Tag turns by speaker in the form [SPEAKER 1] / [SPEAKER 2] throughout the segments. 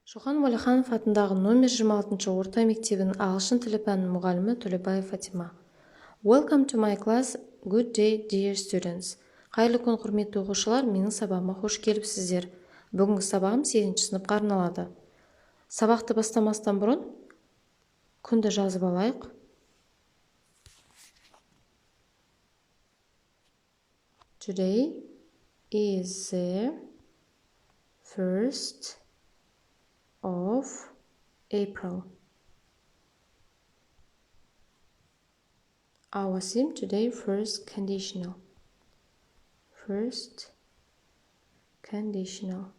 [SPEAKER 1] Шоқан Уәлиханов атындағы номер 26 орта мектебінің ағылшын тілі пәнінің мұғалімі Төлебаев Фатима. Welcome to my class. Good day, dear students. Қайырлы күн, құрметті оқушылар, менің сабағыма қош келіпсіздер. Бүгінгі сабағым 8-ші сыныпқа арналады. Сабақты бастамастан бұрын күнді жазып алайық. Today is the 1st of April. Our theme today, first conditional. First conditional.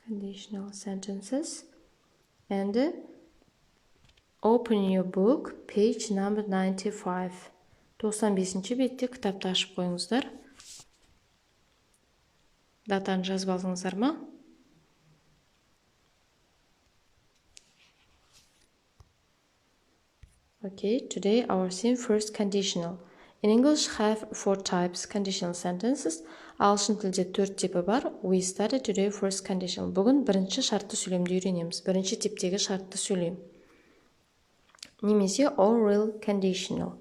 [SPEAKER 1] Conditional sentences. And open your book, page number 95. 95-ші бетте кітапты ашып қойыңыздар. Датаны жазып алдыңыздар ма? Okay, today our theme, first conditional. In English have 4 types conditional sentences. Ағылшын тілде 4 типі бар. We study today first conditional. Бүгін бірінші шартты сөйлемді үйренеміз. Бірінші типтегі шартты сөйлем. Немесе oral conditional.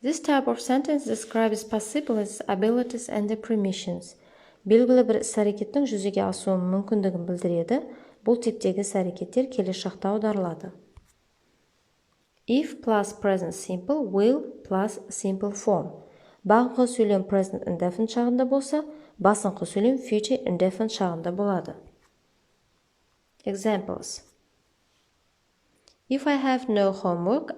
[SPEAKER 1] This type of sentence describes possibilities, abilities and permissions. Белгілі бір іс-әрекеттің жүзеге асуы мүмкіндігін білдіреді. Бұл типтегі іс-әрекеттер келесі шақта аударылады. If plus present simple, will plus simple form. Бағыңқы сөйлем present indefinite шағында болса, басыңқы сөйлем future indefinite шағында болады. Examples. If I have no homework,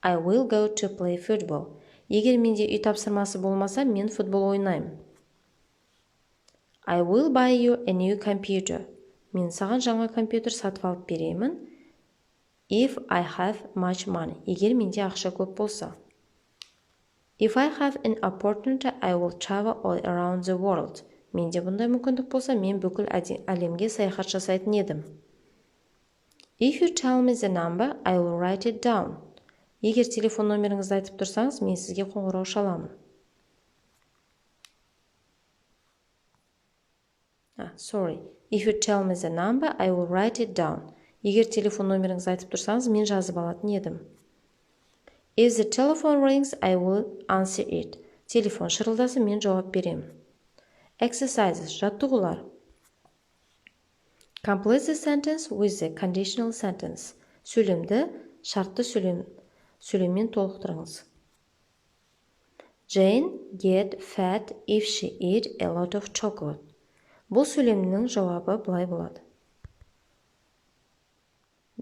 [SPEAKER 1] I will go to play football. Егер менде үй тапсырмасы болмаса, мен футбол ойнаймын. I will buy you a new computer. Мен саған жаңа компьютер сатып алып беремін. If I have much money. Егер менде ақша көп болса. If I have an opportunity, I will travel all around the world. Менде бұндай мүмкіндік болса, мен бүкіл әлемге саяхат жасайтын едім. If you tell me the number, I will write it down. Егер телефон номеріңізді айтып тұрсаңыз, мен сізге қоңырау шаламын. Sorry. If you tell me the number, I will write it down. Егер телефон номеріңізді айтып тұрсаңыз, мен жазып алатын едім. If the telephone rings, I will answer it. Телефон шырылдаса, мен жауап беремін. Exercises, жаттығулар. Complete the sentence with the conditional sentence. Сөйлемді шартты сөйлеммен толықтырыңыз. Jane get fat if she eat a lot of chocolate. Бұл сөйлемнің жауабы былай болады.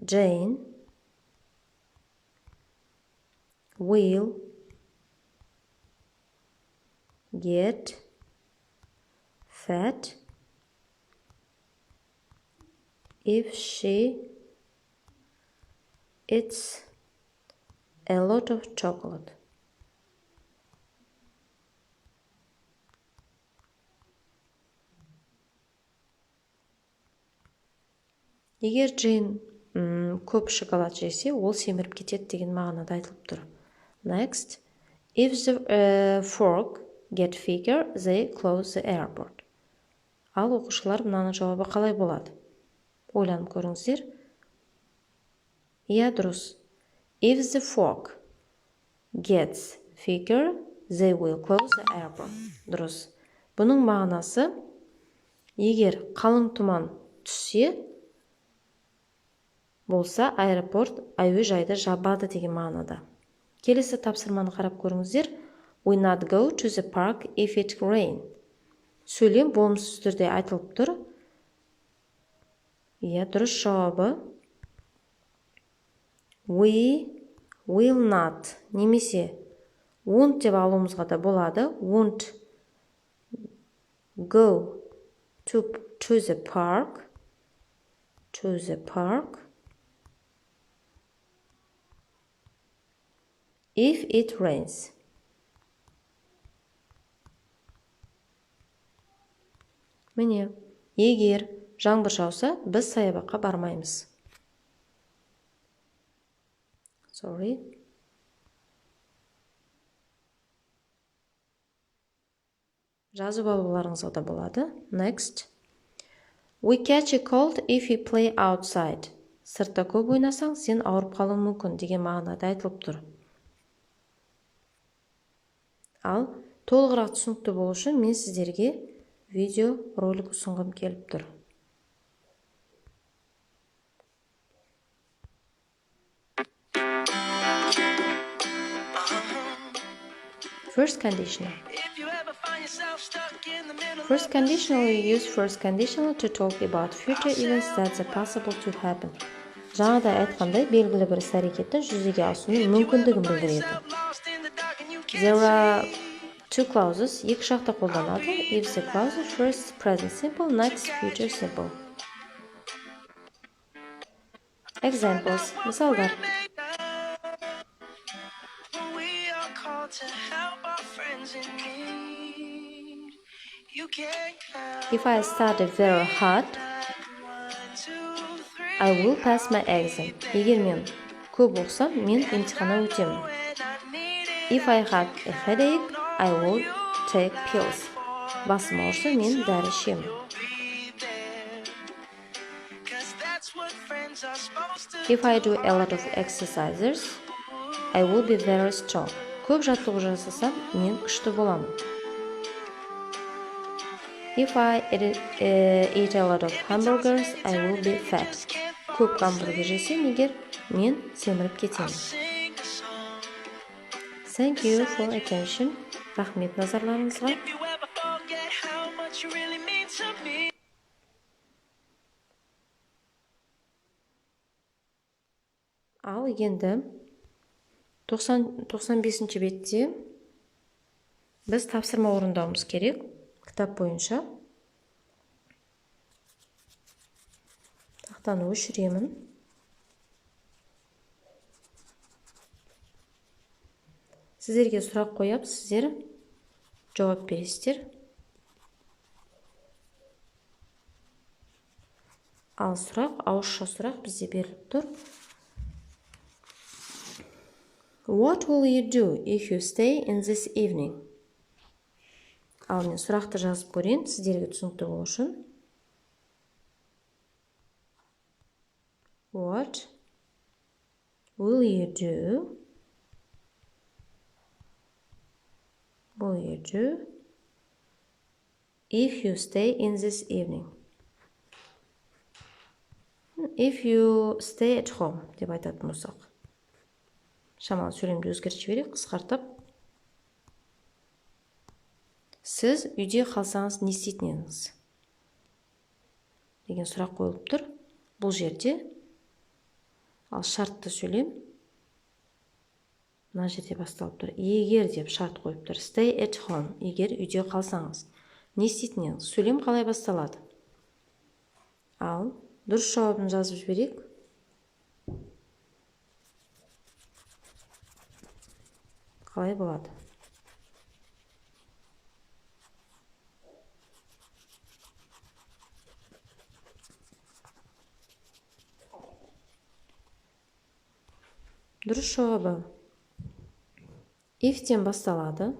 [SPEAKER 1] Jane will get fat if she eats a lot of chocolate. Егер Джейн көп шоколад жесе, ол семіріп кетеді деген мағынада айтылып тұр. Next, if the fork get thicker, they close the airport. Ал оқушылар мынаның жауабы қалай болады? Ойланып көріңіздер. Иә, дұрыс. If the fork gets thicker, they will close the airport. Дұрыс. Бұның мағынасы, егер қалың тұман түссе, болса, аэропорт әуежайды жабады деген мағынада. Келесі тапсырманы қарап көріңіздер. We not go to the park if it rain. Сөйлем болымсыз түрде айтылып тұр. Иә, дұрыс жауабы. We will not. Немесе won't деп алуымызға да болады. Won't go to the park. To the park. If it rains. Міне, егер жаңбыр жауса, біз саябаққа бармаймыз. Sorry. жазып алуларыңызға да болады. Next. We catch a cold if you play outside. Сыртта көп ойнасаң, сен ауырып қалуың мүмкін деген мағынада айтылып тұр. Ал толығырақ түсінікті болу үшін мен сіздерге видео ролик ұсынғым келіп тұр. First conditional. First conditional, we use first conditional to talk about future events that are possible to happen. Жаңада айтқандай, белгілі бір іс-әрекеттің жүзеге асуының мүмкіндігін білдіреді. There are two clauses, екі жақта қолданады. If the clause first present simple, next future simple. Examples, мысалдар. If I study very hard, I will pass my exam. Егер мен көп оқысам, мен емтиханнан өтемін. If I have a headache, I will take pills. Басым ауырса, мен дәрі ішемін. If I do a lot of exercises, I will be very strong. Көп жаттығу жасасам, мен күшті боламын. If I eat a lot of hamburgers, I will be fat. Көп гамбургер жесем, егер мен семіріп кетемін. Thank you for attention. Рахмет назарларыңызға. Ал енді 95-ші бетте біз тапсырма орындауымыз керек. Кітап бойынша. Тақтаны өшіремін. Сіздерге сұрақ қойып, сіздер жауап бересіздер. Ал сұрақ, ауызша сұрақ бізде беріліп тұр. What will you do if you stay in this evening? Ал мен сұрақты жазып көрейін, сіздерге түсінікті болу үшін. What will you do? Will you do if you stay in this evening? If you stay at home деп айтатын болсақ. Шамалы сөйлемді өзгертіп жіберейік, қысқартып. Сіз үйде қалсаңыз не істейтін едіңіз? Деген сұрақ қойылып тұр. Бұл жерде ал шартты сөйлем мына жерде басталып тұр. Егер деп шарт қойып тұр. Stay at home. Егер үйде қалсаңыз. Не істейтін едіңіз? Сөйлем қалай басталады? Ал дұрыс жауабын жазып жіберейік. Қалай болады? Дұрыс жауабы if-тен басталады.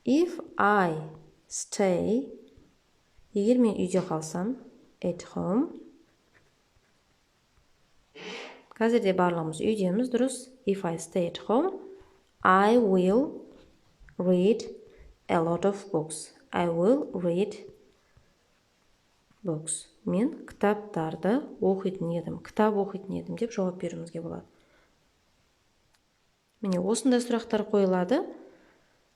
[SPEAKER 1] If I stay, егер мен үйде қалсам, at home. Қазірде барлығымыз үйдеміз, дұрыс. If I stay at home, I will read a lot of books. I will read books. Мен кітаптарды оқитын едім. Кітап оқитын едім деп жауап беруімізге болады. Міне, осындай сұрақтар қойылады.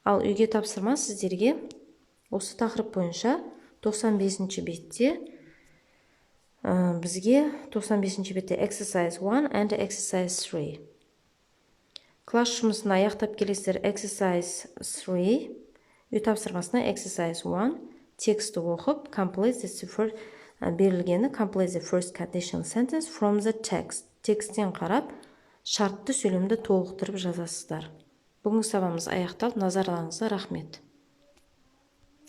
[SPEAKER 1] Ал үйге тапсырма сіздерге осы тақырып бойынша 95-ші бетте бізге 95-ші бетте exercise 1 and exercise 3. Класс жұмысын аяқтап келесіздер exercise 3, үй тапсырмасына exercise 1, тексті оқып, берілгені complete the first conditional sentence from the text. Текстен қарап, шартты сөйлемді толықтырып жазасыздар. Бүгінгі сабағымыз аяқталды. Назарларыңызға рахмет.